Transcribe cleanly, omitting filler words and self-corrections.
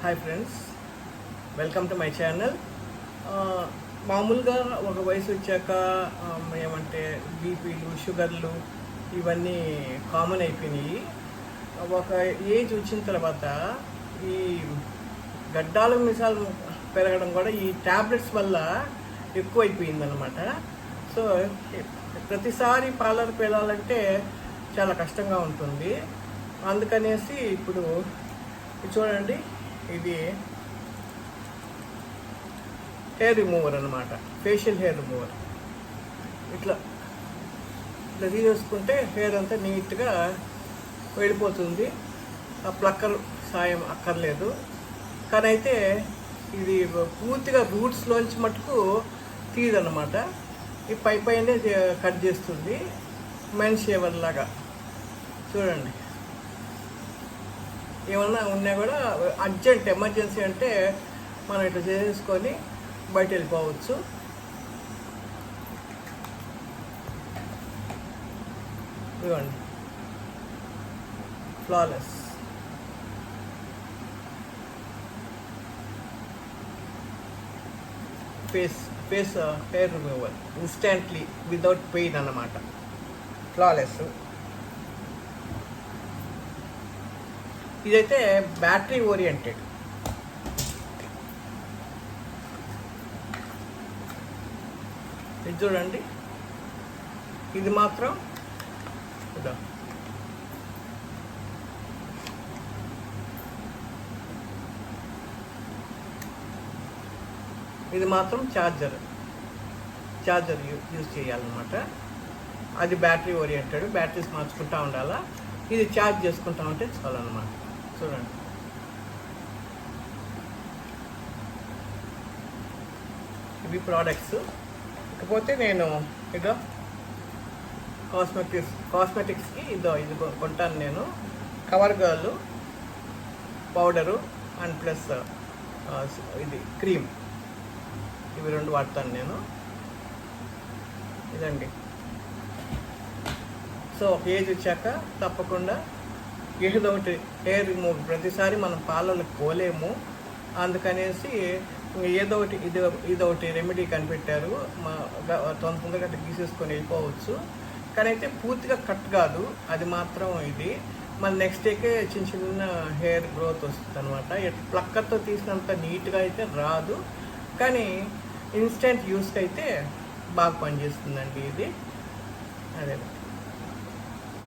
Hi friends, welcome to my channel. మామూలుగా ఒక వయసు వచ్చాక ఏమంటే బీపీలు, షుగర్లు ఇవన్నీ కామన్ అయిపోయినాయి. ఒక ఏజ్ వచ్చిన తర్వాత ఈ గడ్డాలు మిసాలు పెరగడం కూడా ఈ ట్యాబ్లెట్స్ వల్ల ఎక్కువైపోయిందనమాట. సో ప్రతిసారి పార్లర్కి వెళ్ళాలంటే చాలా కష్టంగా ఉంటుంది. అందుకనేసి ఇప్పుడు చూడండి, ఇది హెయిర్ రిమూవర్ అనమాట, ఫేషియల్ హెయిర్ రిమూవర్. ఇట్లా తీసేసుకుంటే హెయిర్ అంతా నీట్గా వెళ్ళిపోతుంది. ఆ ప్లక్కర్ సాయం అక్కర్లేదు. కానీ అయితే ఇది పూర్తిగా రూట్స్లోంచి మటుకు తీయదన్నమాట. ఈ పైనే కట్ చేస్తుంది, మెన్ షేవర్ లాగా. చూడండి, ఏమన్నా ఉన్నా కూడా అర్జెంట్ ఎమర్జెన్సీ అంటే మనం ఇట్లా చేసుకొని బయట వెళ్ళిపోవచ్చు. ఇవ్వండి, flawless. Face hair remover instantly without pain అన్నమాట. ఫ్లాలెస్. ఇదైతే బ్యాటరీ ఓరియంటెడ్. ఇది చూడండి, ఇది మాత్రం ఛార్జర్ యూజ్ చేయాలన్నమాట. అది బ్యాటరీ ఓరియంటెడ్, బ్యాటరీస్ మార్చుకుంటూ ఉండాలా. ఇది ఛార్జ్ చేసుకుంటా ఉంటే చాలన్నమాట. చూడండి, ఇవి ప్రోడక్ట్స్. ఇకపోతే నేను ఇదో కాస్మెటిక్స్కి ఇది కొంటాను నేను. Cover girl powder and plus ఇది క్రీమ్, ఇవి రెండు వాడతాను నేను. ఇదండి. సో ఒక ఏజ్ వచ్చాక తప్పకుండా ఏదో ఒకటి హెయిర్ రిమూవ్. ప్రతిసారి మనం పార్లర్లకు పోలేము, అందుకనేసి ఏదో ఒకటి ఇదొకటి రెమెడీ కనిపెట్టారు. తొందరగా గీసేసుకొని వెళ్ళిపోవచ్చు. కానీ అయితే పూర్తిగా కట్ కాదు, అది మాత్రం ఇది. మన నెక్స్ట్ డేకే చిన్న హెయిర్ గ్రోత్ వస్తుంది అనమాట. ప్లక్కర్తో తీసినంత నీట్గా అయితే రాదు, కానీ ఇన్స్టెంట్ యూస్కి అయితే బాగా పనిచేస్తుందండి ఇది. అదే.